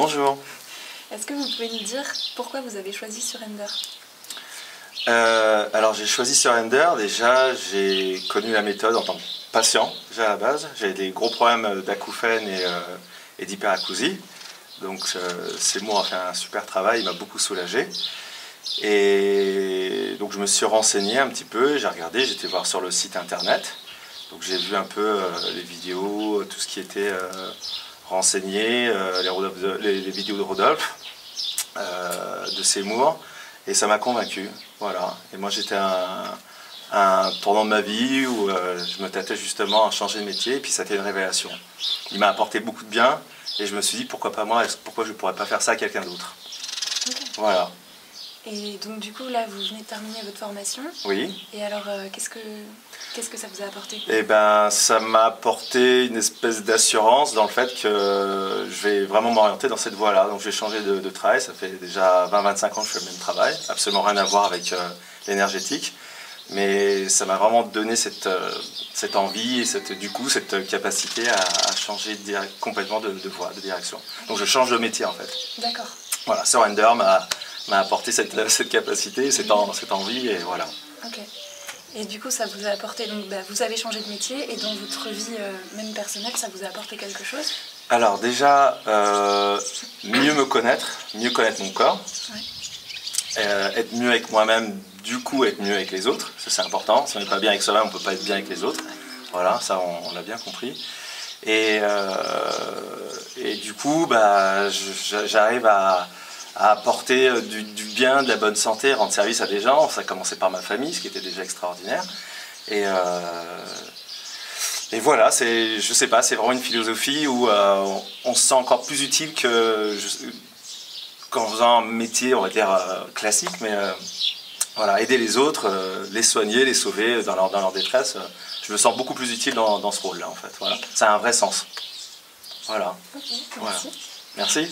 Bonjour. Est-ce que vous pouvez nous dire pourquoi vous avez choisi Surrender? Alors j'ai choisi Surrender, déjà j'ai connu la méthode en tant que patient déjà à la base. J'avais des gros problèmes d'acouphènes et d'hyperacousie. Donc Seymour a fait un super travail, il m'a beaucoup soulagé. Et donc je me suis renseigné un petit peu, j'ai regardé, j'étais voir sur le site internet. Donc j'ai vu un peu les vidéos, tout ce qui était renseigné, les vidéos de Rodolphe, de Seymour. Et ça m'a convaincu, voilà. Et moi j'étais à un tournant de ma vie où je me tâtais justement à changer de métier, et puis ça a été une révélation. Il m'a apporté beaucoup de bien, et je me suis dit pourquoi pas moi, pourquoi je ne pourrais pas faire ça à quelqu'un d'autre. Okay. Voilà. Et donc du coup là vous venez de terminer votre formation. Oui. Et alors qu'est-ce que ça vous a apporté? Eh ben ça m'a apporté une espèce d'assurance dans le fait que je vais vraiment m'orienter dans cette voie-là. Donc j'ai changé de travail, ça fait déjà 20-25 ans que je fais le même travail, absolument rien à voir avec l'énergétique. Mais ça m'a vraiment donné cette envie et cette capacité à changer complètement de voie, de direction. Donc je change de métier en fait. D'accord. Voilà, Surrender m'a apporté cette capacité, cette envie, et voilà. Ok. Et du coup, ça vous a apporté, donc vous avez changé de métier, et dans votre vie même personnelle, ça vous a apporté quelque chose? Alors déjà, mieux me connaître, mieux connaître mon corps, ouais. Être mieux avec moi-même, du coup être mieux avec les autres, ça c'est important. Si on n'est pas bien avec soi-même, on ne peut pas être bien avec les autres. Voilà, ça on l'a bien compris. Et du coup, j'arrive à apporter du bien, de la bonne santé, rendre service à des gens. Ça a commencé par ma famille, ce qui était déjà extraordinaire. Et voilà, je sais pas, c'est vraiment une philosophie où on se sent encore plus utile qu'en faisant un métier, on va dire, classique. Mais voilà, aider les autres, les soigner, les sauver dans leur détresse. Je me sens beaucoup plus utile dans ce rôle-là, en fait. Voilà. Ça a un vrai sens. Voilà. Okay, voilà. Merci. Merci.